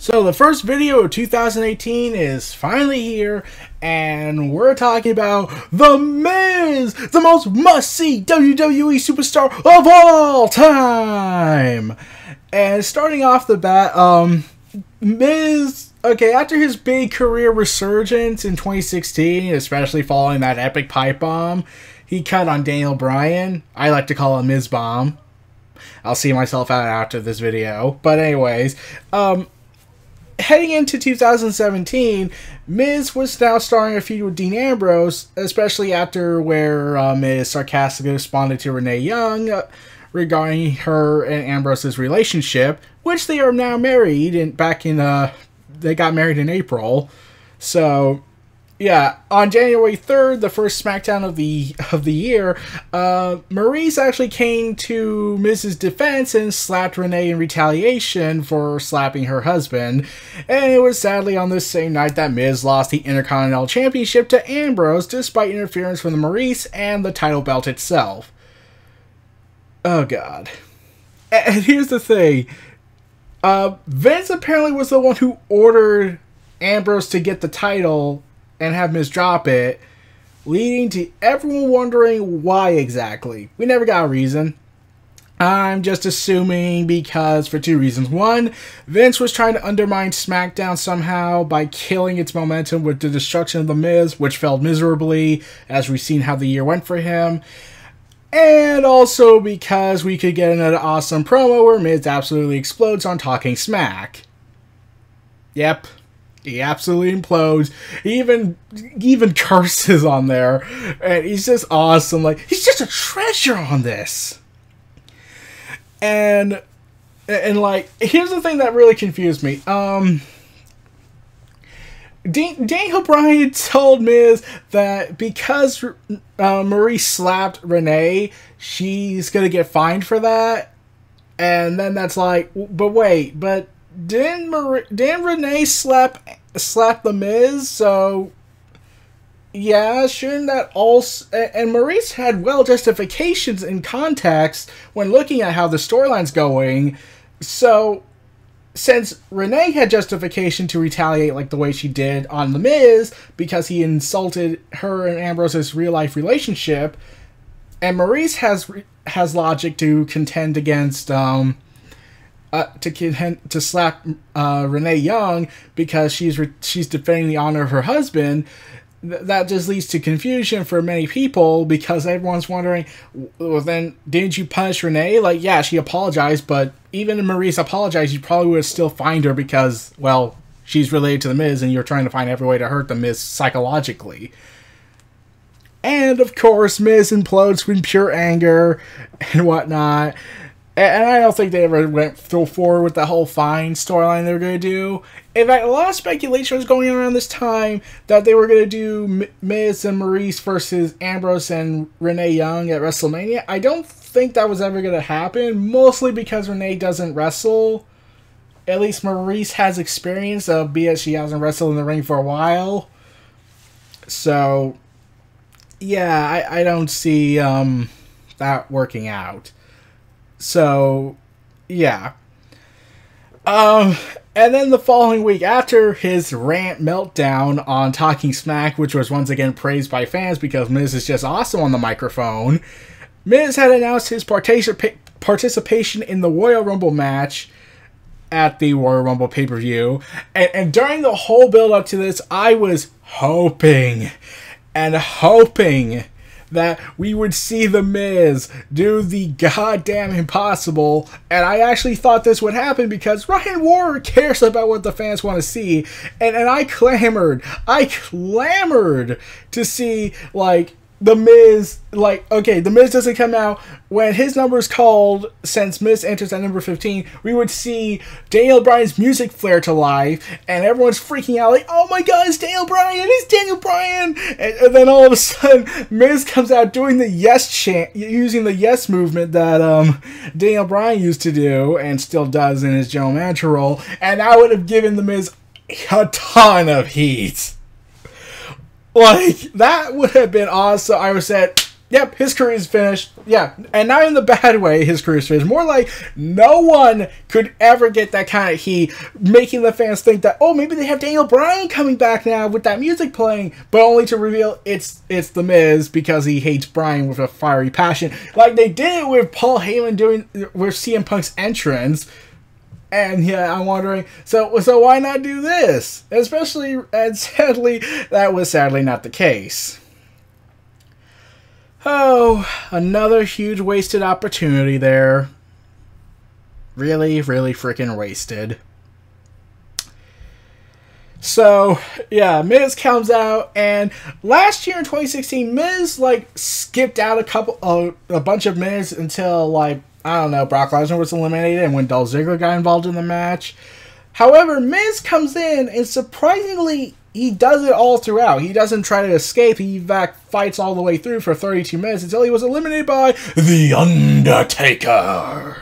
So the first video of 2018 is finally here, and we're talking about The Miz, the most must-see WWE superstar of all time. And starting off the bat, Miz, after his big career resurgence in 2016, especially following that epic pipe bomb, he cut on Daniel Bryan. I like to call it Miz Bomb. I'll see myself out after this video. But anyways, heading into 2017, Miz was now starting a feud with Dean Ambrose, especially after where Miz sarcastically responded to Renee Young regarding her and Ambrose's relationship, which they are now married, and they got married in April. So yeah, on January 3rd, the first SmackDown of the year, Maurice actually came to Miz's defense and slapped Renee in retaliation for slapping her husband. And it was sadly on this same night that Miz lost the Intercontinental Championship to Ambrose, despite interference from the Maurice and the title belt itself. Oh god. And here's the thing. Vince apparently was the one who ordered Ambrose to get the title and have Miz drop it, leading to everyone wondering why exactly. We never got a reason. I'm just assuming because for two reasons. One, Vince was trying to undermine SmackDown somehow by killing its momentum with the destruction of The Miz, which failed miserably, as we've seen how the year went for him. And also because we could get another awesome promo where Miz absolutely explodes on Talking Smack. Yep. He absolutely implodes. He even curses on there. And he's just awesome. Like, he's just a treasure on this. And like, here's the thing that really confused me. Daniel Bryan told Miz that because Marie slapped Renee, she's gonna get fined for that. And then that's like, but wait, but didn't Renee slap The Miz? So yeah, shouldn't that also? And Maurice had well justifications in context when looking at how the storyline's going. So since Renee had justification to retaliate like the way she did on The Miz because he insulted her and Ambrose's real life relationship, and Maurice has logic to contend against to slap Renee Young because she's defending the honor of her husband, that just leads to confusion for many people because everyone's wondering, well, then didn't you punish Renee? Like, yeah, she apologized, but even if Maurice apologized, you probably would have still fined her because, well, she's related to The Miz and you're trying to find every way to hurt The Miz psychologically. And, of course, Miz implodes in pure anger and whatnot. And I don't think they ever went forward with the whole fine storyline they were going to do. In fact, a lot of speculation was going on around this time that they were going to do Miz and Maurice versus Ambrose and Renee Young at WrestleMania. I don't think that was ever going to happen, mostly because Renee doesn't wrestle. At least Maurice has experience, albeit she hasn't wrestled in the ring for a while. So, yeah, I don't see that working out. So, yeah. And then the following week, after his rant meltdown on Talking Smack, which was once again praised by fans because Miz is just awesome on the microphone, Miz had announced his participation in the Royal Rumble match at the Royal Rumble pay-per-view. And during the whole build-up to this, I was hoping that we would see The Miz do the goddamn impossible, and I actually thought this would happen because Ryan Warner cares about what the fans want to see, and I clamored to see, like, The Miz, like, okay, The Miz doesn't come out. When his number is called, since Miz enters at number 15, we would see Daniel Bryan's music flare to life, and everyone's freaking out, like, oh my god, it's Daniel Bryan, it's Daniel Bryan! And then all of a sudden, Miz comes out doing the yes chant, using the yes movement that Daniel Bryan used to do, and still does in his general manager role, and that would have given The Miz a ton of heat. Like, that would have been awesome. I would have said, Yep, his career is finished. Yeah, and not in the bad way, his career is finished. More like, no one could ever get that kind of heat, making the fans think that, oh, maybe they have Daniel Bryan coming back now with that music playing, but only to reveal it's The Miz because he hates Bryan with a fiery passion. Like they did it with Paul Heyman doing with CM Punk's entrance. And yeah, I'm wondering, so why not do this? Especially, and sadly, that was sadly not the case. Oh, another huge wasted opportunity there. Really, really freaking wasted. So, yeah, Miz comes out, and last year in 2016, Miz, like, skipped out a bunch of minutes until, like, I don't know, Brock Lesnar was eliminated, and when Dolph Ziggler got involved in the match. However, Miz comes in, and surprisingly, he does it all throughout. He doesn't try to escape. He, in fact, fights all the way through for 32 minutes until he was eliminated by The Undertaker.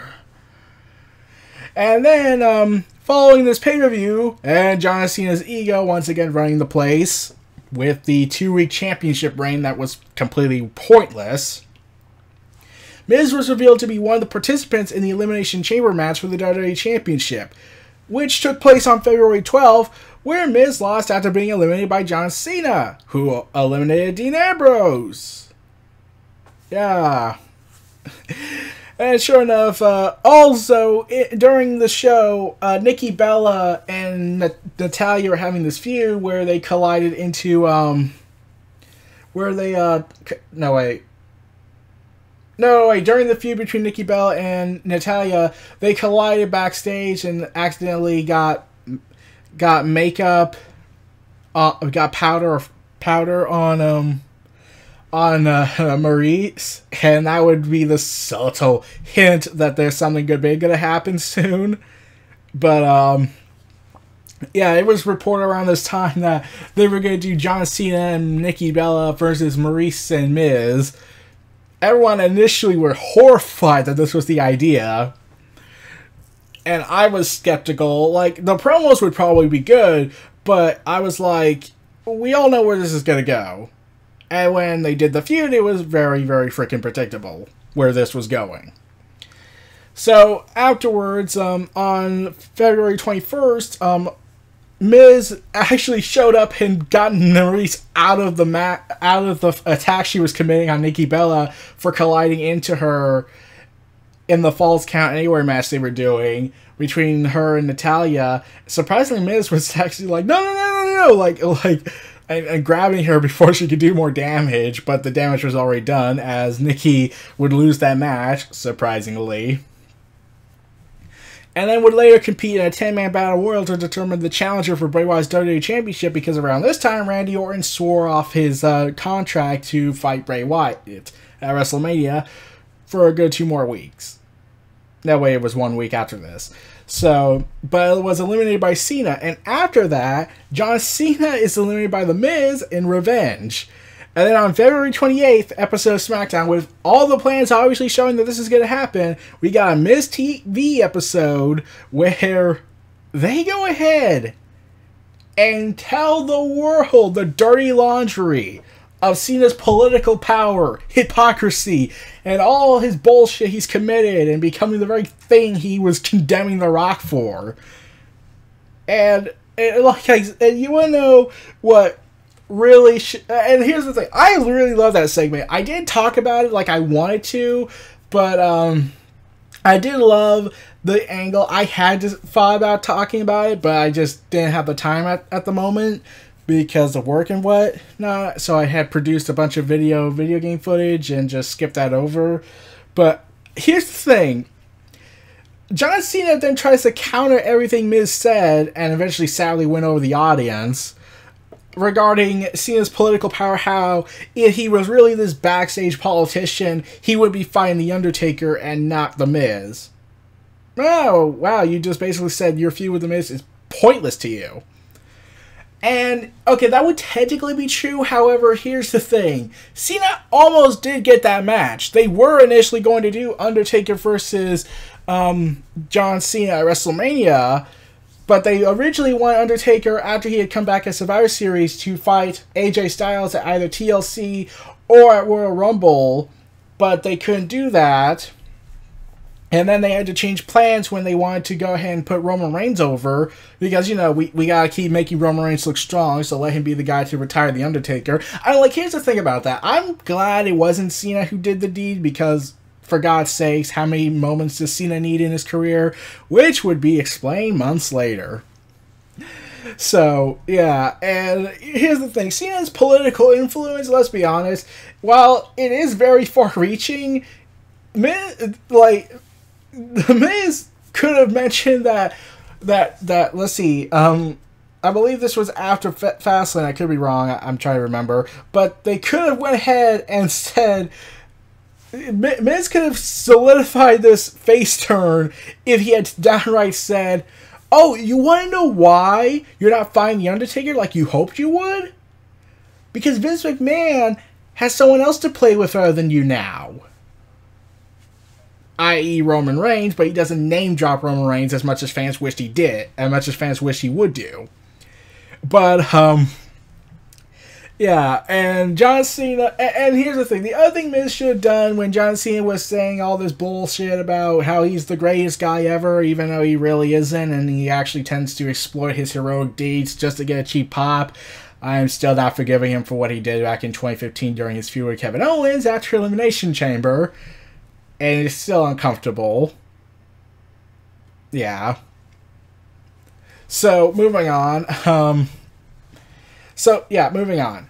And then, following this pay-per-view, and John Cena's ego once again running the place with the 2-week championship reign that was completely pointless, Miz was revealed to be one of the participants in the Elimination Chamber match for the WWE Championship, which took place on February 12th, where Miz lost after being eliminated by John Cena, who eliminated Dean Ambrose. Yeah. And sure enough, also, during the show, Nikki Bella and Natalya were having this feud where they collided into, during the feud between Nikki Bella and Natalya, they collided backstage and accidentally got makeup, got powder on Maurice, and that would be the subtle hint that there's something good big gonna happen soon. But yeah, it was reported around this time that they were gonna do John Cena and Nikki Bella versus Maurice and Miz. Everyone initially were horrified that this was the idea. And I was skeptical. Like, the promos would probably be good, but I was like, we all know where this is going to go. And when they did the feud, it was very, very freaking predictable where this was going. So, afterwards, on February 21st, Miz actually showed up and got Maurice out of the attack she was committing on Nikki Bella for colliding into her in the Falls Count Anywhere match they were doing between her and Natalya. Surprisingly, Miz was actually like, no, like and grabbing her before she could do more damage, but the damage was already done as Nikki would lose that match, surprisingly. And then would later compete in a 10-man battle royal to determine the challenger for Bray Wyatt's WWE Championship, because around this time, Randy Orton swore off his contract to fight Bray Wyatt at WrestleMania for a good 2 more weeks. That way it was 1 week after this. So, but it was eliminated by Cena, and after that, John Cena is eliminated by The Miz in Revenge. And then on February 28th, episode of SmackDown, with all the plans obviously showing that this is going to happen, we got a Miz TV episode where they go ahead and tell the world the dirty laundry of Cena's political power, hypocrisy, and all his bullshit he's committed and becoming the very thing he was condemning The Rock for. And you want to know what really and here's the thing, I really love that segment. I didn't talk about it like I wanted to, but I did love the angle. I had to thought about talking about it, but I just didn't have the time at the moment because of work and whatnot. So I had produced a bunch of video game footage and just skipped that over. But here's the thing, John Cena then tries to counter everything Miz said and eventually sadly win over the audience regarding Cena's political power, how if he was really this backstage politician, he would be fighting The Undertaker and not The Miz. Oh, wow, you just basically said your feud with The Miz is pointless to you. And, okay, that would technically be true, however, here's the thing. Cena almost did get that match. They were initially going to do Undertaker versus John Cena at WrestleMania, But they originally wanted Undertaker, after he had come back at Survivor Series, to fight AJ Styles at either TLC or at Royal Rumble, but they couldn't do that. And then they had to change plans when they wanted to go ahead and put Roman Reigns over, because, you know, we gotta keep making Roman Reigns look strong, so let him be the guy to retire The Undertaker. Here's the thing about that. I'm glad it wasn't Cena who did the deed, because, for God's sakes, how many moments does Cena need in his career? Which would be explained months later. So, yeah, and here's the thing. Cena's political influence, let's be honest, while it is very far-reaching, The Miz could have mentioned that let's see, I believe this was after Fastlane, I could be wrong, I'm trying to remember, but they could have went ahead and said, Miz could have solidified this face turn if he had downright said, oh, you want to know why you're not fighting The Undertaker like you hoped you would? Because Vince McMahon has someone else to play with other than you now. I.e. Roman Reigns, but he doesn't name drop Roman Reigns as much as fans wished he did, as much as fans wish he would do. But, yeah, and John Cena, and here's the thing, the other thing Miz should have done when John Cena was saying all this bullshit about how he's the greatest guy ever, even though he really isn't, and he actually tends to exploit his heroic deeds just to get a cheap pop, I'm still not forgiving him for what he did back in 2015 during his feud with Kevin Owens after Elimination Chamber. And it's still uncomfortable. Yeah. So, moving on. Moving on.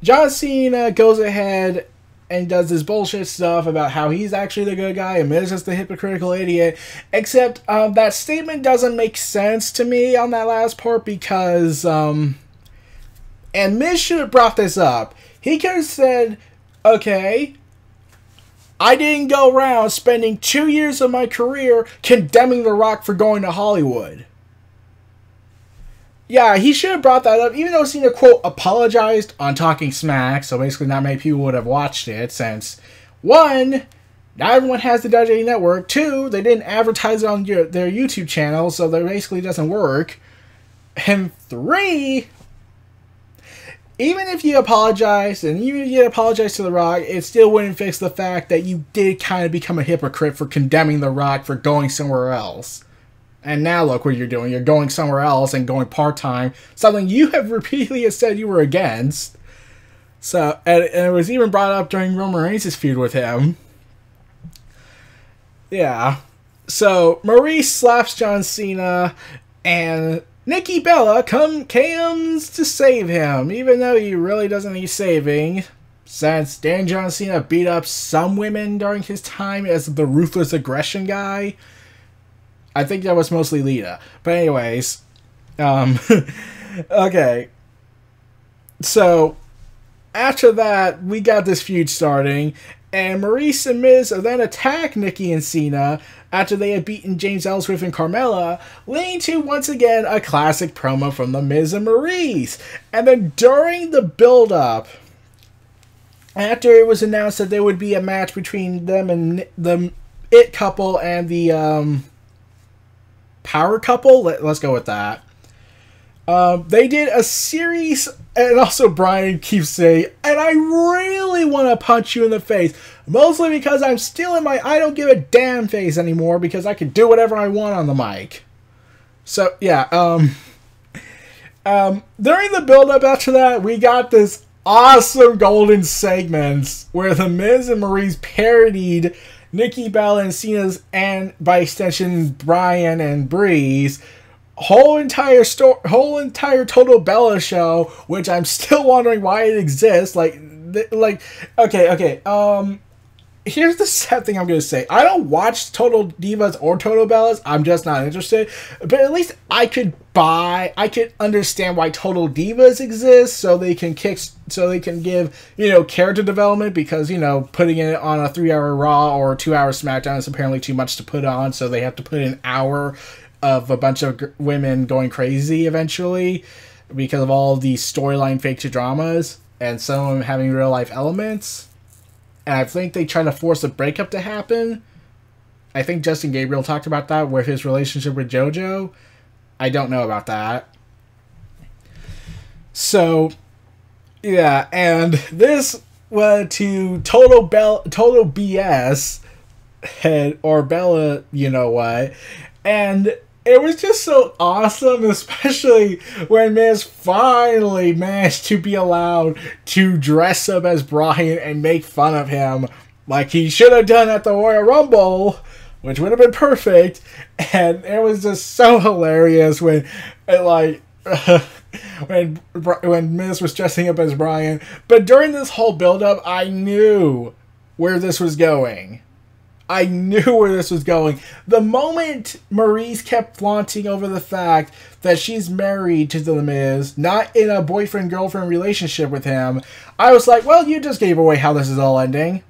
John Cena goes ahead and does this bullshit stuff about how he's actually the good guy and Miz is the hypocritical idiot. Except, that statement doesn't make sense to me on that last part because, and Miz should have brought this up. He could have said, okay, I didn't go around spending 2 years of my career condemning The Rock for going to Hollywood. Yeah, he should have brought that up, even though Cena, quote, apologized on Talking Smack, so basically not many people would have watched it, since, 1, not everyone has the WWE Network, 2, they didn't advertise it on their YouTube channel, so that basically doesn't work, and 3... even if you apologize, and even if you apologize to The Rock, it still wouldn't fix the fact that you did kind of become a hypocrite for condemning The Rock for going somewhere else. And now look what you're doing. You're going somewhere else and going part-time, something you have repeatedly said you were against. So, and it was even brought up during Roman Reigns' feud with him. Yeah. So, Maurice slaps John Cena, and Nikki Bella comes to save him, even though he really doesn't need saving, since Dan John Cena beat up some women during his time as the ruthless aggression guy. I think that was mostly Lita. But anyways, okay. So, after that, we got this feud starting, and Maurice and Miz then attack Nikki and Cena after they had beaten James Ellsworth and Carmella, leading to, once again, a classic promo from The Miz and Maurice. And then during the build-up, after it was announced that there would be a match between them and the It couple and the Power couple, let's go with that. They did a series, and also Brian keeps saying, and I really want to punch you in the face, mostly because I'm still in my I don't give a damn phase anymore, because I can do whatever I want on the mic. So, yeah, during the build-up after that, we got this awesome golden segments where The Miz and Maurice parodied Nikki Bella and Cena's, and by extension, Brian and Bree's whole entire Total Bella show, which I'm still wondering why it exists. Okay. Here's the sad thing I'm going to say. I don't watch Total Divas or Total Bellas. I'm just not interested. But at least I could understand why Total Divas exist, so they can give, character development, because, putting it on a 3-hour Raw or 2-hour SmackDown is apparently too much to put on, so they have to put an hour of a bunch of women going crazy eventually because of all these storyline fake dramas and some of them having real life elements. And I think they try to force a breakup to happen. I think Justin Gabriel talked about that with his relationship with JoJo. I don't know about that. So, yeah, and this went to total BS, or Bella, you know what, and it was just so awesome, especially when Miz finally managed to be allowed to dress up as Bryan and make fun of him like he should have done at the Royal Rumble, which would have been perfect. And it was just so hilarious when when Miz was dressing up as Bryan. But during this whole build-up, I knew where this was going. The moment Maurice kept flaunting over the fact that she's married to The Miz, not in a boyfriend-girlfriend relationship with him, I was like, well, you just gave away how this is all ending.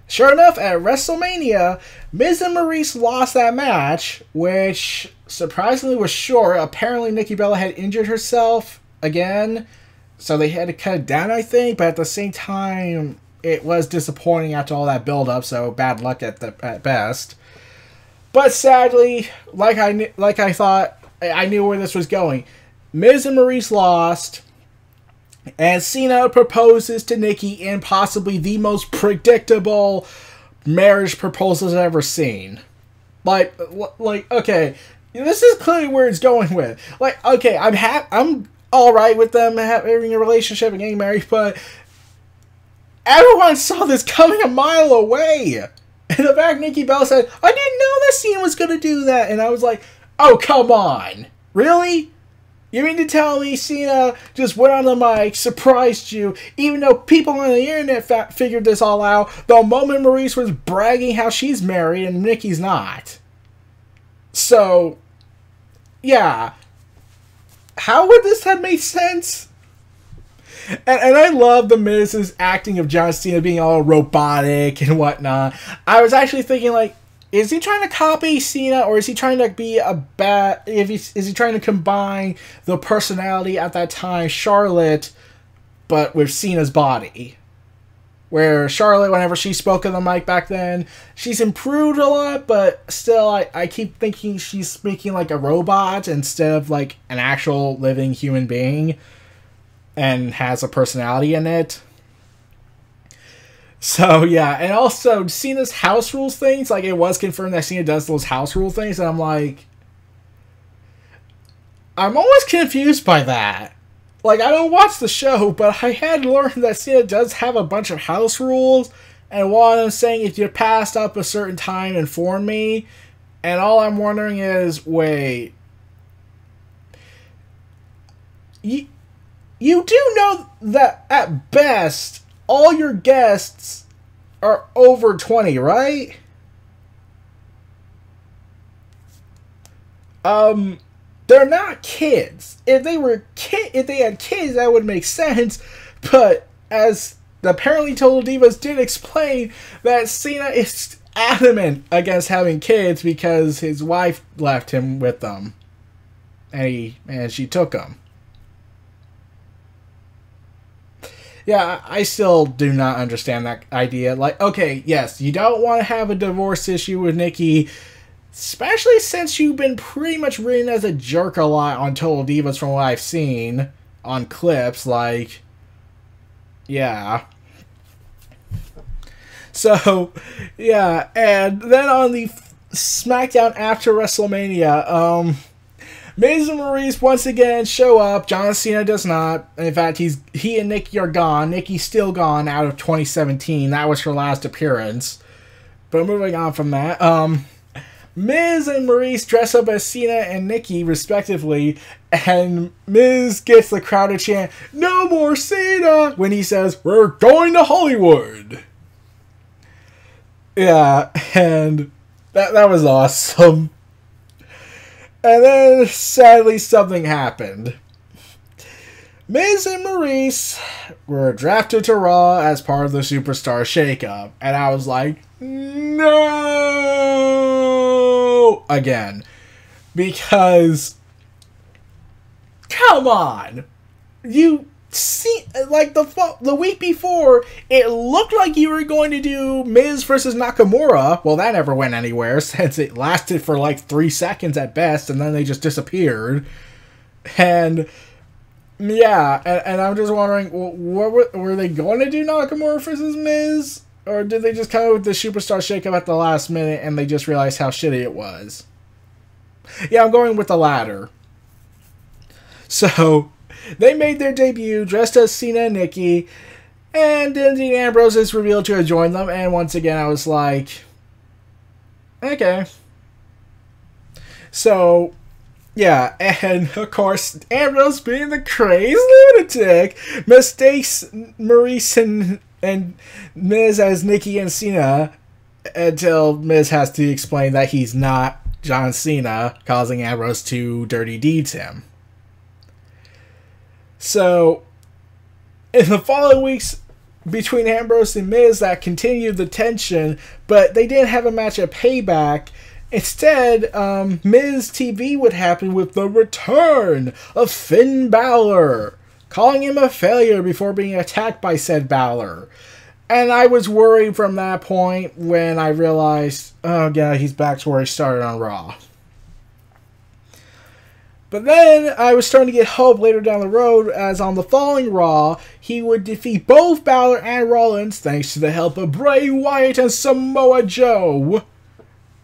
Sure enough, at WrestleMania, Miz and Maurice lost that match, which surprisingly was short. Apparently, Nikki Bella had injured herself again, so they had to cut it down, I think, but at the same time, it was disappointing after all that build-up, so bad luck at best. But sadly, like I thought, I knew where this was going. Miz and Maurice lost, and Cena proposes to Nikki in possibly the most predictable marriage proposals I've ever seen. Like, okay, this is clearly where it's going with. Like, okay, I'm all right with them having a relationship and getting married, but everyone saw this coming a mile away. And the fact Nikki Bella said, I didn't know that Cena was going to do that. And I was like, oh, come on. Really? You mean to tell me Cena just went on the mic, surprised you, even though people on the internet figured this all out, the moment Maurice was bragging how she's married and Nikki's not? So, yeah. How would this have made sense? And I love the Miz's acting of John Cena being all robotic and whatnot. I was actually thinking, like, is he trying to copy Cena, or is he trying to be is he trying to combine the personality at that time, Charlotte, but with Cena's body? Where Charlotte, whenever she spoke on the mic back then, she's improved a lot, but still, I keep thinking she's speaking like a robot instead of like an actual living human being, and has a personality in it. So, yeah, and also, Cena's house rules things, like, it was confirmed that Cena does those house rule things, and I'm like, I'm always confused by that. Like, I don't watch the show, but I had learned that Cena does have a bunch of house rules, and one I'm saying, if you're past up a certain time, inform me, and all I'm wondering is, wait, you do know that, at best, all your guests are over 20, right? They're not kids. If they had kids, that would make sense. But as the apparently Total Divas did explain, that Cena is adamant against having kids because his wife left him with them, and she took them. Yeah, I still do not understand that idea. Like, okay, yes, you don't want to have a divorce issue with Nikki, especially since you've been pretty much written as a jerk a lot on Total Divas from what I've seen on clips, like, yeah. So, yeah, and then on the SmackDown after WrestleMania, Miz and Maurice once again show up. John Cena does not. In fact, he and Nikki are gone. Nikki's still gone out of 2017. That was her last appearance. But moving on from that, Miz and Maurice dress up as Cena and Nikki, respectively, and Miz gets the crowd to chant, "No more Cena!" when he says, "We're going to Hollywood!" Yeah, and that was awesome. And then, sadly, something happened. Miz and Maurice were drafted to Raw as part of the Superstar Shakeup. And I was like, no! Again. Because, come on! You see, like the week before, it looked like you were going to do Miz versus Nakamura. Well, that never went anywhere since it lasted for like 3 seconds at best, and then they just disappeared. And yeah, and I'm just wondering, what were they going to do Nakamura versus Miz? Or did they just come up with the superstar shakeup at the last minute and they just realized how shitty it was? Yeah, I'm going with the latter. So, they made their debut dressed as Cena and Nikki, and then Dean Ambrose is revealed to have joined them, and once again I was like, okay. So, yeah, and of course, Ambrose being the crazed lunatic mistakes Maurice and Miz as Nikki and Cena until Miz has to explain that he's not John Cena, causing Ambrose to dirty deeds him. So, in the following weeks between Ambrose and Miz, that continued the tension, but they didn't have a match at Payback. Instead, Miz TV would happen with the return of Finn Balor, calling him a failure before being attacked by said Balor. And I was worried from that point when I realized, oh yeah, he's back to where he started on Raw. But then I was starting to get hope later down the road, as on the following Raw, he would defeat both Balor and Rollins thanks to the help of Bray Wyatt and Samoa Joe.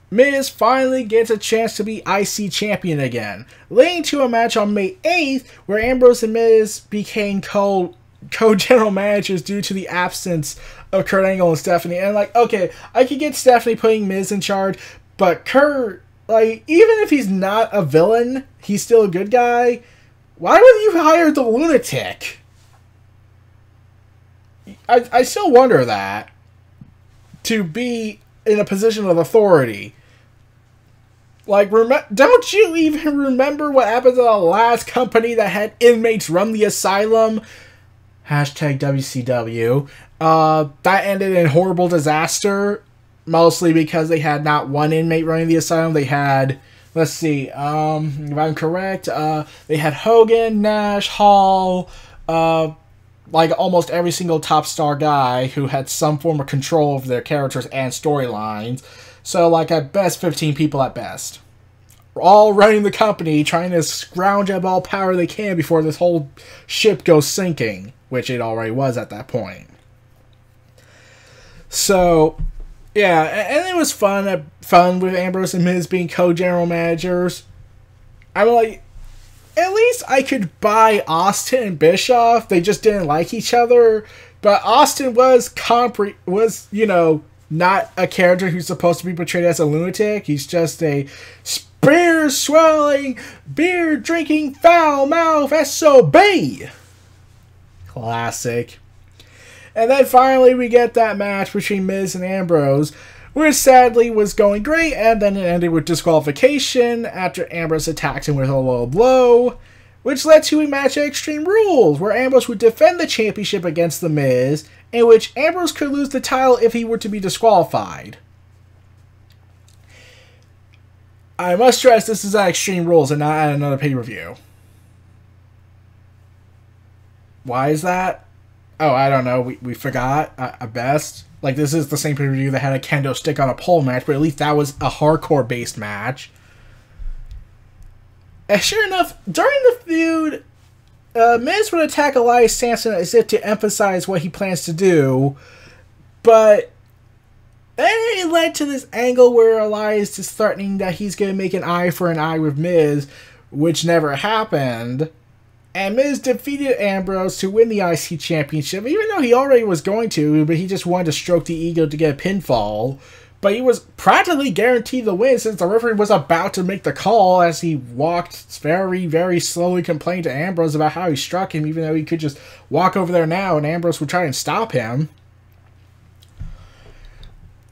Miz finally gets a chance to be IC champion again, leading to a match on May 8th where Ambrose and Miz became co-general managers due to the absence of Kurt Angle and Stephanie. And like, okay, I could get Stephanie putting Miz in charge, but Kurt, like, even if he's not a villain, he's still a good guy. Why would you hire the lunatic? I still wonder that. To be in a position of authority. Like, don't you even remember what happened to the last company that had inmates run the asylum? Hashtag WCW. That ended in horrible disaster. Mostly because they had not one inmate running the asylum. They had, let's see, if I'm correct, they had Hogan, Nash, Hall, like almost every single top star guy who had some form of control over their characters and storylines. So, like, at best, 15 people at best. All running the company, trying to scrounge up all power they can before this whole ship goes sinking, which it already was at that point. So, yeah, and it was fun with Ambrose and Miz being co-general managers. I'm like, at least I could buy Austin and Bischoff. They just didn't like each other. But Austin was, you know, not a character who's supposed to be portrayed as a lunatic. He's just a spear-swelling, beer-drinking, foul-mouth SOB. Classic. And then finally we get that match between Miz and Ambrose, which sadly was going great, and then it ended with disqualification after Ambrose attacked him with a low blow, which led to a match at Extreme Rules, where Ambrose would defend the championship against The Miz, in which Ambrose could lose the title if he were to be disqualified. I must stress this is at Extreme Rules and not at another pay-per-view. Why is that? Oh, I don't know. We forgot, at best. Like, this is the same pay-per-view that had a kendo stick on a pole match, but at least that was a hardcore-based match. And sure enough, during the feud, Miz would attack Elias Samson as if to emphasize what he plans to do, but then it led to this angle where Elias is threatening that he's going to make an eye for an eye with Miz, which never happened. And Miz defeated Ambrose to win the IC Championship, even though he already was going to, but he just wanted to stroke the ego to get a pinfall. But he was practically guaranteed the win since the referee was about to make the call as he walked very, very slowly, complaining to Ambrose about how he struck him, even though he could just walk over there now and Ambrose would try and stop him.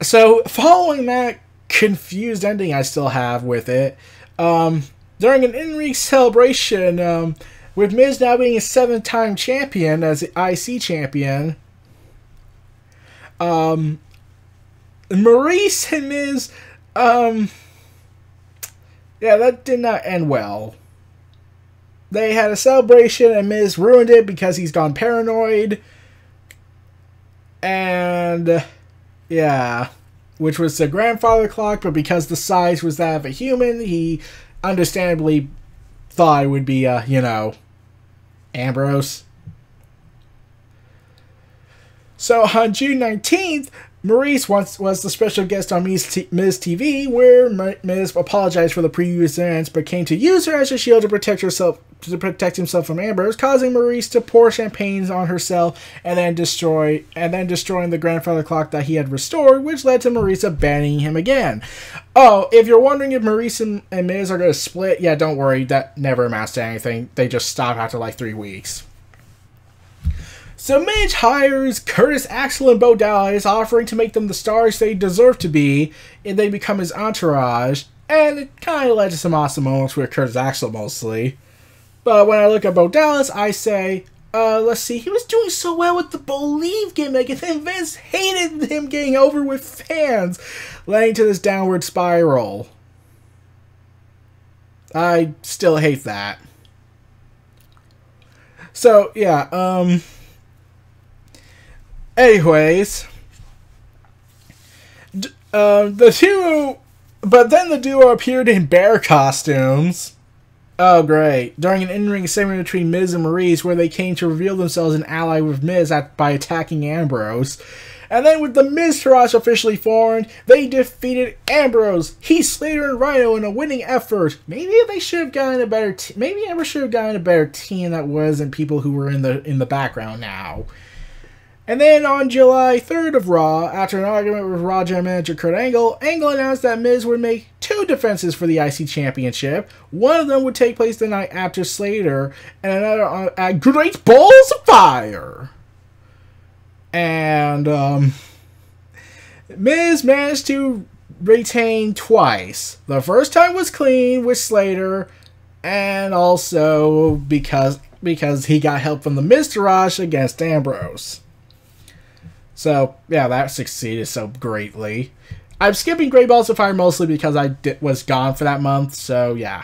So, following that confused ending I still have with it, during an in-ring celebration, with Miz now being a 7-time champion as the IC champion, Maurice and Miz, yeah, that did not end well. they had a celebration, and Miz ruined it because he's gone paranoid. And, yeah, which was the grandfather clock, but because the size was that of a human, he understandably thought it would be, Ambrose. So on June 19th, Maurice was the special guest on Miz TV, where Miz apologized for the previous events, but came to use her as a shield to protect himself from Ambrose, causing Maurice to pour champagne on herself and then destroying the grandfather clock that he had restored, which led to Maurice abandoning him again. Oh, if you're wondering if Maurice and Miz are going to split, yeah, don't worry, that never amounts to anything. They just stop after like 3 weeks. So Midge hires Curtis Axel and Bo Dallas, offering to make them the stars they deserve to be, and they become his entourage, and it kind of led to some awesome moments with Curtis Axel mostly. But when I look at Bo Dallas, I say, let's see, he was doing so well with the Believe gimmick, and then Vince hated him getting over with fans, leading to this downward spiral. I still hate that. So, yeah, anyways, the duo appeared in bear costumes. Oh, great. During an in-ring segment between Miz and Maurice, where they came to reveal themselves an ally with Miz by attacking Ambrose. And then with the Miztourage officially formed, they defeated Ambrose, Heath Slater, and Rhino in a winning effort. Maybe they should have gotten a better maybe Ambrose should have gotten a better team that wasn't people who were in the background now. And then on July 3rd of Raw, after an argument with Raw General Manager Kurt Angle announced that Miz would make 2 defenses for the IC Championship. One of them would take place the night after Slater, and another at Great Balls of Fire. And Miz managed to retain twice. The first time was clean with Slater, and also because he got help from the Miztourage against Ambrose. So, yeah, that succeeded so greatly. I'm skipping Great Balls of Fire mostly because I was gone for that month, so yeah.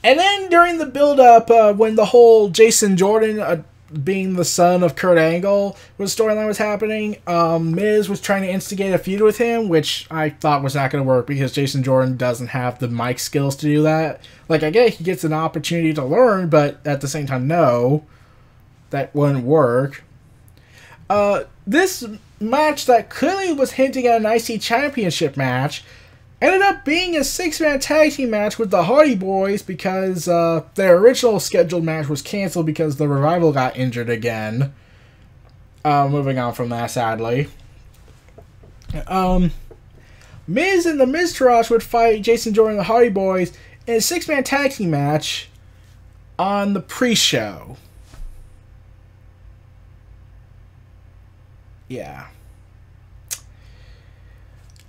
And then during the build-up, when the whole Jason Jordan being the son of Kurt Angle storyline was happening, Miz was trying to instigate a feud with him, which I thought was not going to work because Jason Jordan doesn't have the mic skills to do that. Like, I get he gets an opportunity to learn, but at the same time, no. That wouldn't work. This match that clearly was hinting at an IC Championship match ended up being a 6-man tag team match with the Hardy Boys because their original scheduled match was canceled because the Revival got injured again. Moving on from that, sadly. Miz and the Miztourage would fight Jason Jordan and the Hardy Boys in a 6-man tag team match on the pre-show. Yeah.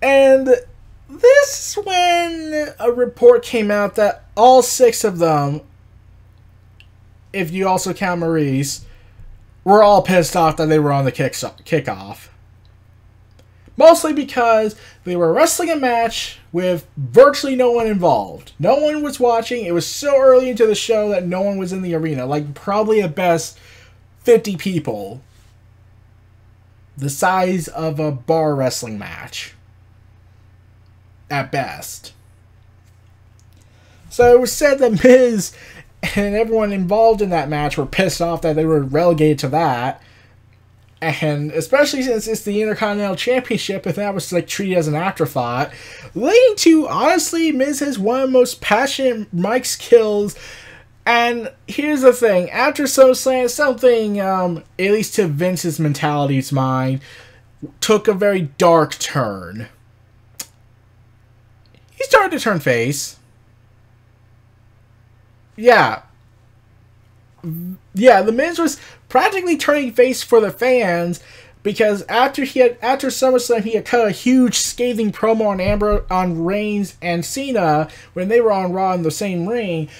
And this is when a report came out that all 6 of them, if you also count Maurice, were all pissed off that they were on the kickoff. Mostly because they were wrestling a match with virtually no one involved. No one was watching. It was so early into the show that no one was in the arena. Like, probably at best 50 people. The size of a bar wrestling match. At best. So it was said that Miz and everyone involved in that match were pissed off that they were relegated to that. And especially since it's the Intercontinental Championship, and that was like treated as an afterthought. Leading to, honestly, Miz has one of the most passionate mic skills. And here's the thing, after SummerSlam, something, at least to Vince's mentality's mind, took a very dark turn. He started to turn face. Yeah. Yeah, the Miz was practically turning face for the fans, because after SummerSlam, he had cut a huge scathing promo on Reigns and Cena when they were on Raw in the same ring.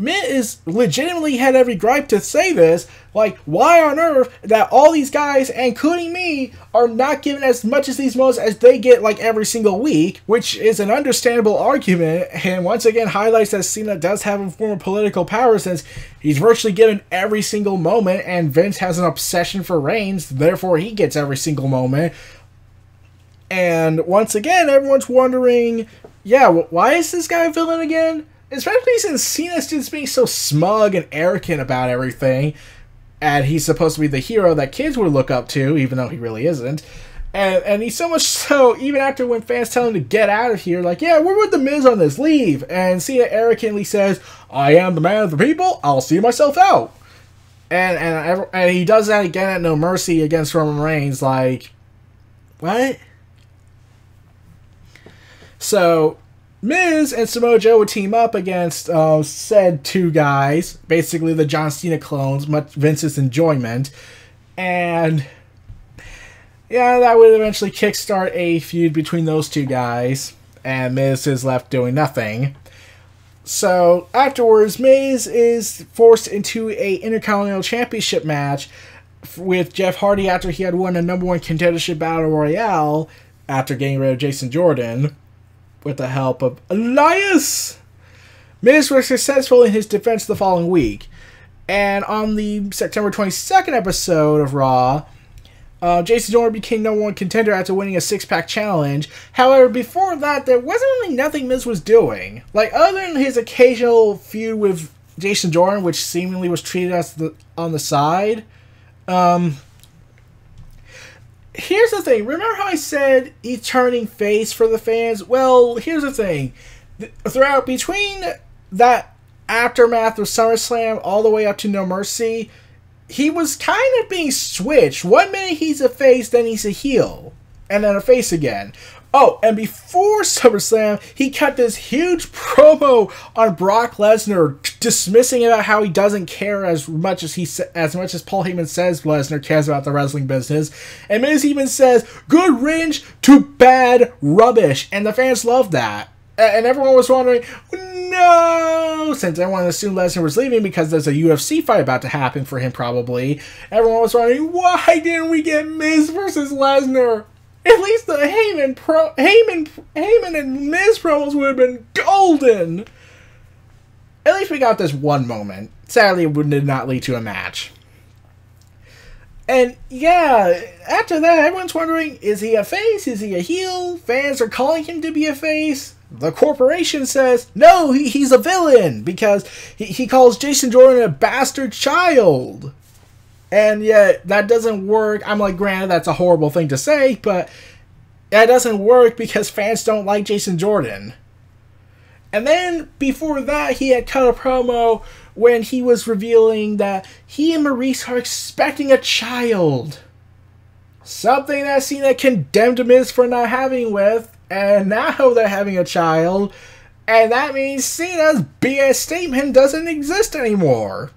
Miz legitimately had every gripe to say this. Like, why on earth that all these guys, including me, are not given as much as these moments as they get like every single week, which is an understandable argument, and once again highlights that Cena does have a form of political power since he's virtually given every single moment, and Vince has an obsession for Reigns, therefore he gets every single moment. And once again, everyone's wondering, yeah, why is this guy a villain again? Especially since Cena's just being so smug and arrogant about everything, and he's supposed to be the hero that kids would look up to, even though he really isn't. And he's so much so, even after when fans tell him to get out of here, like, yeah, we're with the Miz on this, leave. And Cena arrogantly says, I am the man of the people, I'll see myself out. And he does that again at No Mercy against Roman Reigns, like, what? So Miz and Samoa Joe would team up against said two guys, basically the John Cena clones, much Vince's enjoyment, and yeah, that would eventually kickstart a feud between those two guys, and Miz is left doing nothing. So afterwards, Miz is forced into a Intercontinental Championship match with Jeff Hardy after he had won a #1 contendership battle royale after getting rid of Jason Jordan, with the help of Elias. Miz was successful in his defense the following week. And on the September 22nd episode of Raw, Jason Jordan became #1 contender after winning a 6-pack challenge. However, before that, there wasn't really nothing Miz was doing. Like, other than his occasional feud with Jason Jordan, which seemingly was treated as on the side. Here's the thing. Remember how I said he's turning face for the fans? Well, here's the thing. Throughout, between that aftermath of SummerSlam all the way up to No Mercy, he was kind of being switched. One minute he's a face, then he's a heel. And then a face again. Oh, and before SummerSlam, he cut this huge promo on Brock Lesnar, dismissing about how he doesn't care as much as Paul Heyman says Lesnar cares about the wrestling business. And Miz even says, "Good riddance to bad rubbish," and the fans loved that. And everyone was wondering, no, since everyone assumed Lesnar was leaving because there's a UFC fight about to happen for him probably. Everyone was wondering, why didn't we get Miz versus Lesnar? At least the Heyman and Miz promos would have been golden. At least we got this one moment. Sadly, it did not lead to a match. And yeah, after that, everyone's wondering, is he a face? Is he a heel? Fans are calling him to be a face. The corporation says, no, he's a villain because he calls Jason Jordan a bastard child. And yet, that doesn't work. I'm like, granted, that's a horrible thing to say, but that doesn't work because fans don't like Jason Jordan. And then, before that, he had cut a promo when he was revealing that he and Maurice are expecting a child. Something that Cena condemned Miz for not having with, and now they're having a child, and that means Cena's BS statement doesn't exist anymore.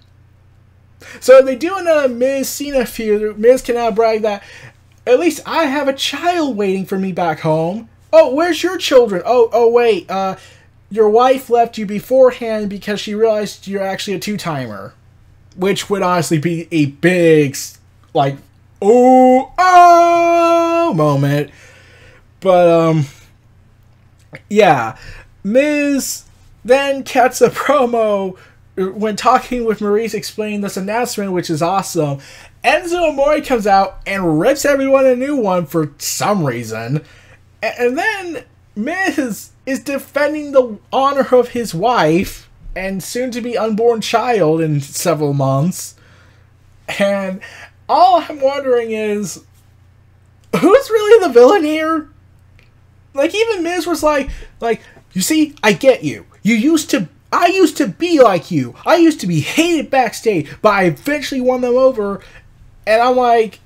So if they do another Miz-Cena feud, Miz can now brag that, at least I have a child waiting for me back home. Oh, where's your children? Oh, wait, your wife left you beforehand because she realized you're actually a two-timer. Which would honestly be a big, like, oh moment. But, yeah. Miz then cuts a promo when talking with Maurice, explaining this announcement, which is awesome. Enzo Amore comes out and rips everyone a new one for some reason. And then Miz is defending the honor of his wife and soon-to-be unborn child in several months. And all I'm wondering is, who's really the villain here? Like, even Miz was like, you see, I get you. I used to be like you. I used to be hated backstage, but I eventually won them over. And I'm like,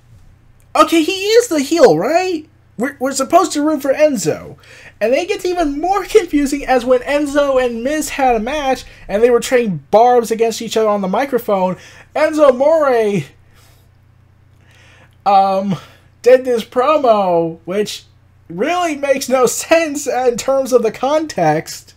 okay, he is the heel, right? We're supposed to root for Enzo. And it gets even more confusing as when Enzo and Miz had a match and they were trading barbs against each other on the microphone, Enzo Amore did this promo, which really makes no sense in terms of the context.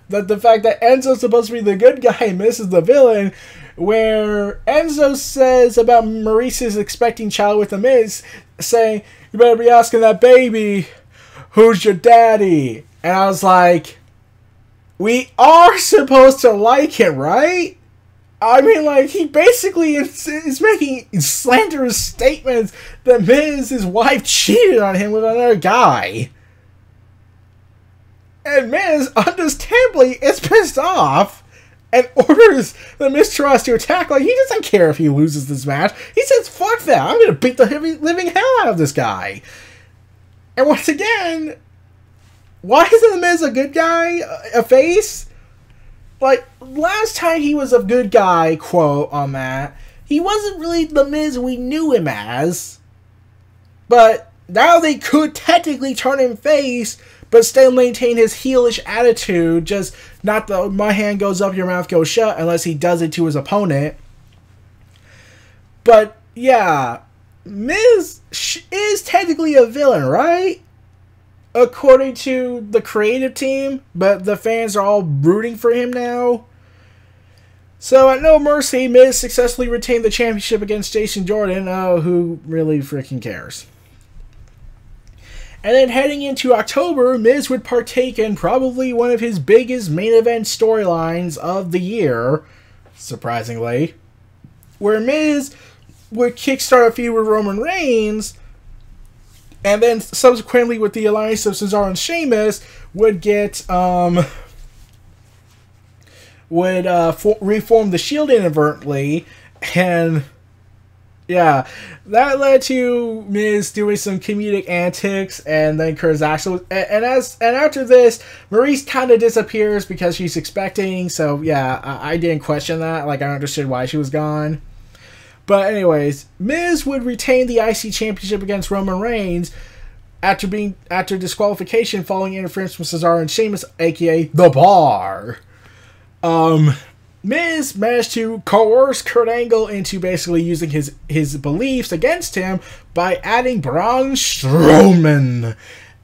the fact that Enzo's supposed to be the good guy and Miz is the villain, where Enzo says about Maurice's expecting child with the Miz, saying, "You better be asking that baby, who's your daddy?" And I was like, we are supposed to like it, right? I mean, like, he basically is making slanderous statements that his wife cheated on him with another guy. And Miz, understandably, is pissed off and orders the Mistras to attack. Like, he doesn't care if he loses this match. He says, fuck that, I'm going to beat the living hell out of this guy. And once again, why isn't the Miz a good guy? A face? Like, last time he was a good guy, quote, on that, he wasn't really the Miz we knew him as. But now they could technically turn him face, but still maintain his heelish attitude, just not the my hand goes up, your mouth goes shut, unless he does it to his opponent. But, yeah, Miz is technically a villain, right? According to the creative team, but the fans are all rooting for him now. So at No Mercy, Miz successfully retained the championship against Jason Jordan. Oh, who really freaking cares? And then heading into October, Miz would partake in probably one of his biggest main event storylines of the year, surprisingly, where Miz would kickstart a feud with Roman Reigns, and then subsequently with the alliance of Cesaro and Sheamus would get reform the Shield inadvertently, and yeah, that led to Miz doing some comedic antics, and then Curtis Axel, and after this, Maurice kind of disappears because she's expecting. So yeah, I didn't question that. Like, I understood why she was gone. But anyways, Miz would retain the IC Championship against Roman Reigns after disqualification following interference from Cesaro and Sheamus, aka The Bar. Miz managed to coerce Kurt Angle into basically using his beliefs against him by adding Braun Strowman.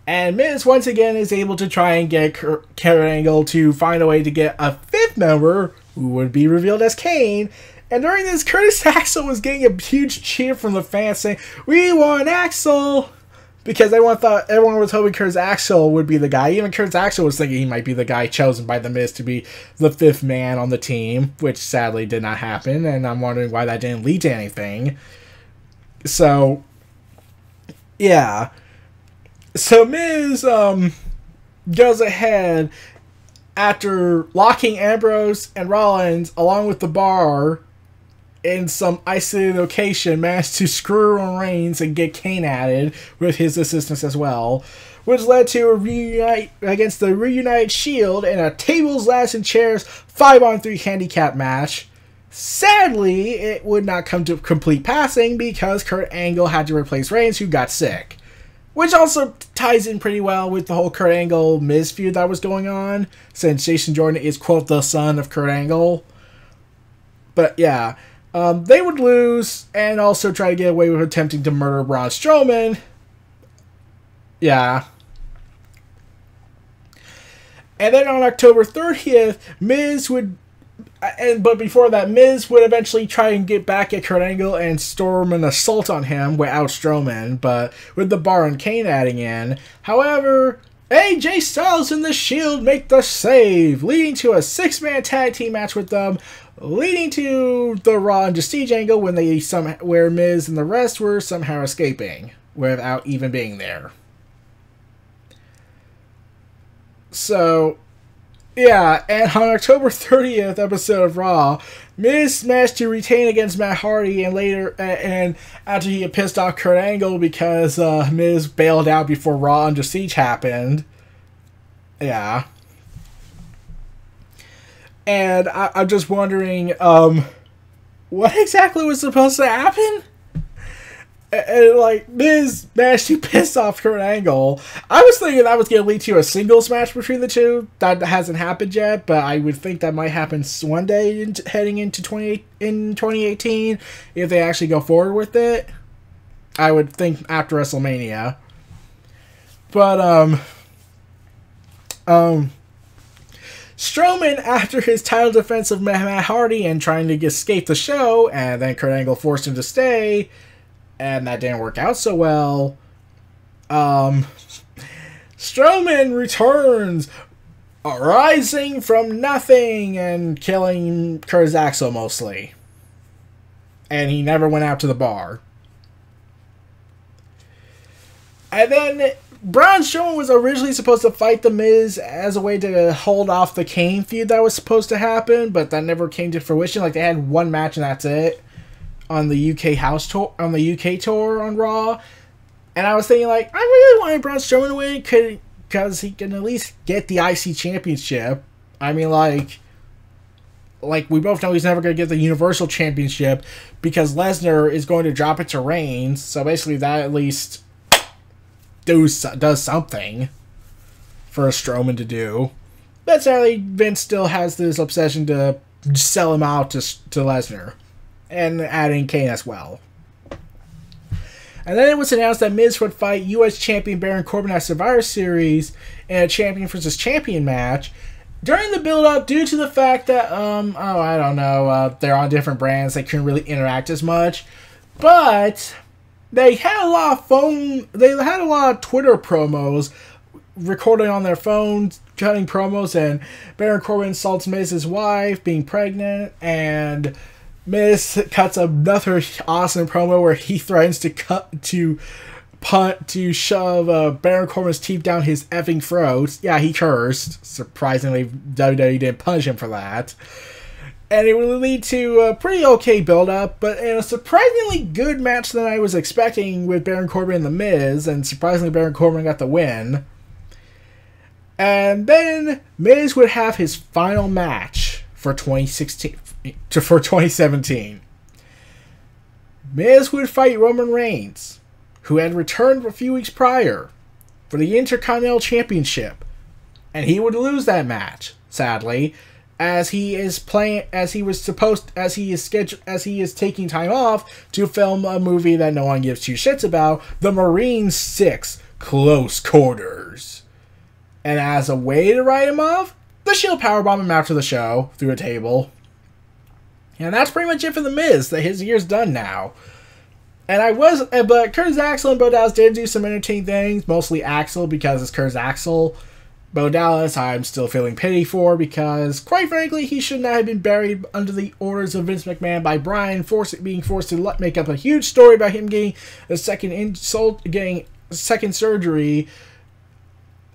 And Miz once again is able to try and get Kurt Angle to find a way to get a fifth member, who would be revealed as Kane. And during this, Curtis Axel was getting a huge cheer from the fans saying, "We want Axel!" Because everyone was hoping Curtis Axel would be the guy. Even Curtis Axel was thinking he might be the guy chosen by The Miz to be the fifth man on the team, which sadly did not happen, and I'm wondering why that didn't lead to anything. So, yeah. So Miz goes ahead after locking Ambrose and Rollins along with The Bar in some isolated location, managed to screw Roman Reigns and get Kane added with his assistance as well, which led to a reunite against the reunited Shield in a tables, ladders, and chairs 5-on-3 handicap match. Sadly, it would not come to complete passing because Kurt Angle had to replace Reigns, who got sick. Which also ties in pretty well with the whole Kurt Angle-Miz feud that was going on, since Jason Jordan is, quote, the son of Kurt Angle. But yeah, they would lose and also try to get away with attempting to murder Braun Strowman. Yeah. And then on October 30th, but before that, Miz would eventually try and get back at Kurt Angle and storm an assault on him without Strowman, but with The Bar and Kane adding in. However, AJ Styles and the Shield make the save, leading to a 6-man tag team match with them, leading to the Raw and Prestige angle where Miz and the rest were somehow escaping without even being there. So, yeah, and on October 30th episode of Raw, Miz managed to retain against Matt Hardy, and after he had pissed off Kurt Angle because Miz bailed out before Raw Under Siege happened. Yeah. And I'm just wondering, what exactly was supposed to happen? And like, Miz managed to piss off Kurt Angle. I was thinking that was going to lead to a singles match between the two. That hasn't happened yet, but I would think that might happen one day heading into 2018 if they actually go forward with it. I would think after WrestleMania. But, Strowman, after his title defense of Matt Hardy and trying to escape the show, and then Kurt Angle forced him to stay, and that didn't work out so well. Strowman returns, rising from nothing and killing Kurt Axel mostly. And he never went out to the bar. And then Braun Strowman was originally supposed to fight The Miz as a way to hold off the Kane feud that was supposed to happen, but that never came to fruition. Like, they had one match and that's it on the UK house tour, on the UK tour on Raw. And I was thinking, like, I really wanted Braun Strowman to win because he can at least get the IC Championship. I mean, like we both know he's never going to get the Universal Championship because Lesnar is going to drop it to Reigns. So basically, that at least does something for Strowman to do. But sadly, Vince still has this obsession to sell him out to Lesnar. And adding Kane as well. And then it was announced that Miz would fight U.S. Champion Baron Corbin at Survivor Series in a champion versus champion match. During the build-up, due to the fact that, I don't know, they're on different brands, they couldn't really interact as much. But they had a lot of Twitter promos recorded on their phones, cutting promos, and Baron Corbin insults Miz's wife, being pregnant, and Miz cuts another awesome promo where he threatens to shove Baron Corbin's teeth down his effing throat. Yeah, he cursed. Surprisingly, WWE didn't punish him for that. And it would lead to a pretty okay build-up, but in a surprisingly good match than I was expecting with Baron Corbin and The Miz, and surprisingly Baron Corbin got the win. And then Miz would have his final match for 2017. Miz would fight Roman Reigns, who had returned a few weeks prior for the Intercontinental Championship, and he would lose that match, sadly, as he is taking time off to film a movie that no one gives two shits about, The Marine 6: Close Quarters. And as a way to write him off, the Shield powerbomb him after the show through a table. And that's pretty much it for The Miz. His year's done now. But Kurt Axel and Bo Dallas did do some entertaining things, mostly Axel because it's Kurt Axel. Bo Dallas, I'm still feeling pity for because, quite frankly, he should not have been buried under the orders of Vince McMahon by Bryan, being forced to make up a huge story about him getting a second surgery,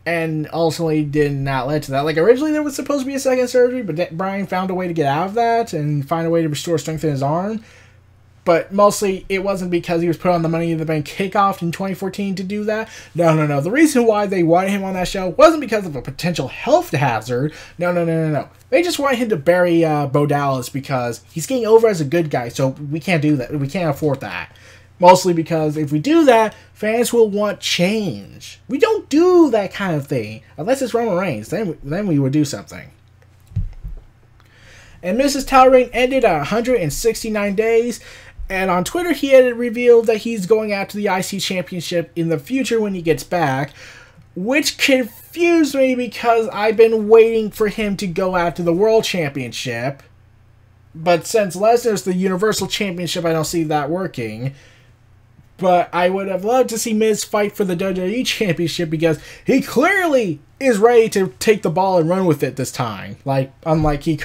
and ultimately did not lead to that. Like, originally there was supposed to be a second surgery, but Bryan found a way to get out of that and find a way to restore strength in his arm. But mostly, it wasn't because he was put on the Money in the Bank kickoff in 2014 to do that. No. The reason why they wanted him on that show wasn't because of a potential health hazard. No. They just wanted him to bury Bo Dallas because he's getting over as a good guy, so we can't do that. We can't afford that. Mostly because if we do that, fans will want change. We don't do that kind of thing. Unless it's Roman Reigns. Then we would do something. And Mrs. title reign ended at 169 days. And on Twitter, he had revealed that he's going after the IC Championship in the future when he gets back, which confused me because I've been waiting for him to go after the World Championship. But since Lesnar's the Universal Championship, I don't see that working. But I would have loved to see Miz fight for the WWE Championship because he clearly is ready to take the ball and run with it this time. Unlike he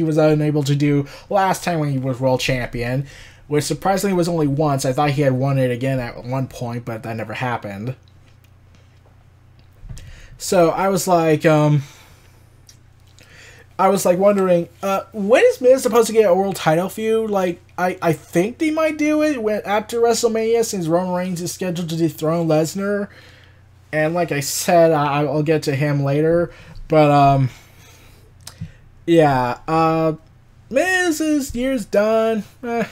was unable to do last time when he was world champion, which surprisingly was only once. I thought he had won it again at one point, but that never happened. So I was wondering, when is Miz supposed to get a world title feud? I think they might do it after WrestleMania, since Roman Reigns is scheduled to dethrone Lesnar. And like I said, I'll get to him later. But, yeah, Miz's year's done. At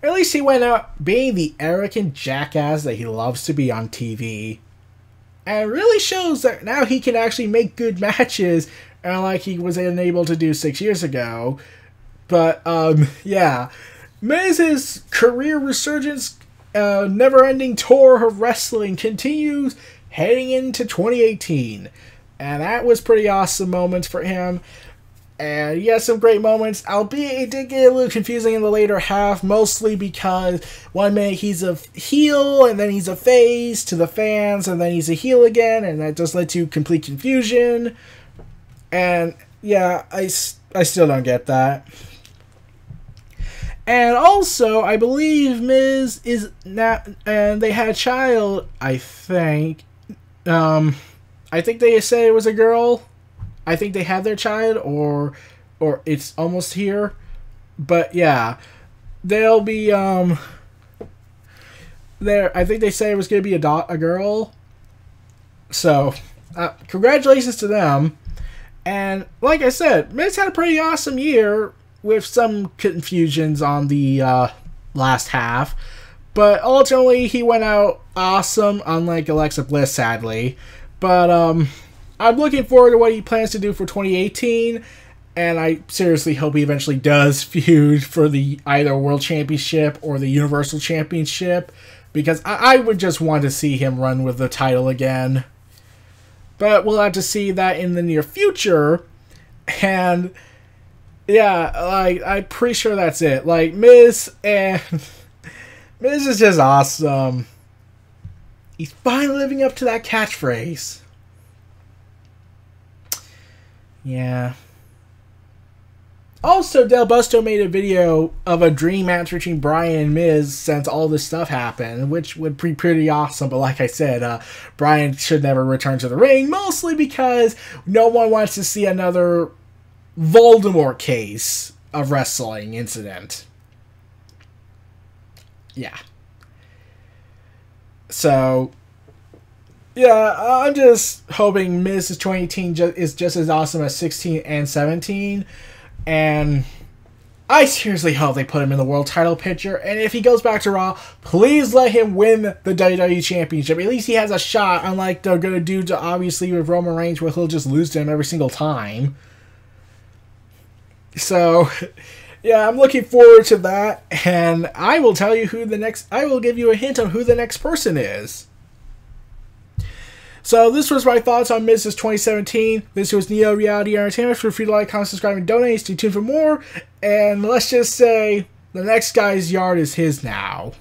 least he went out being the arrogant jackass that he loves to be on TV. And it really shows that now he can actually make good matches, unlike he was unable to do 6 years ago. But, yeah. Miz's career resurgence, never-ending tour of wrestling continues heading into 2018. And that was pretty awesome moments for him. And he has some great moments, albeit it did get a little confusing in the later half, mostly because one minute he's a heel, and then he's a face to the fans, and then he's a heel again, and that just led to complete confusion. And yeah, I still don't get that. And also, I believe Miz is not, and they had a child, I think. I think they said it was a girl. I think they had their child, or it's almost here. But yeah, they'll be there. I think they said it was going to be a girl. So, congratulations to them. And like I said, Miz had a pretty awesome year with some confusions on the last half. But ultimately, he went out awesome, unlike Alexa Bliss, sadly. But I'm looking forward to what he plans to do for 2018, and I seriously hope he eventually does feud for the either World Championship or the Universal Championship, because I would just want to see him run with the title again. But we'll have to see that in the near future, and yeah, like, I'm pretty sure that's it. Like, Miz is just awesome. He's finally living up to that catchphrase. Yeah. Also, Del Busto made a video of a dream match between Bryan and Miz since all this stuff happened, which would be pretty awesome. But like I said, Bryan should never return to the ring, mostly because no one wants to see another Voldemort case of wrestling incident. Yeah. So, yeah, I'm just hoping Miz's 2018 is just as awesome as 16 and 17. And I seriously hope they put him in the world title picture. And if he goes back to Raw, please let him win the WWE Championship. At least he has a shot, unlike they're going to do to obviously with Roman Reigns, where he'll just lose to him every single time. So, yeah, I'm looking forward to that, and I will tell you I will give you a hint on who the next person is. So this was my thoughts on Miz's 2017. This was Neo Reality Entertainment. Feel free to like, comment, subscribe, and donate. Stay tuned for more. And let's just say the next guy's yard is his now.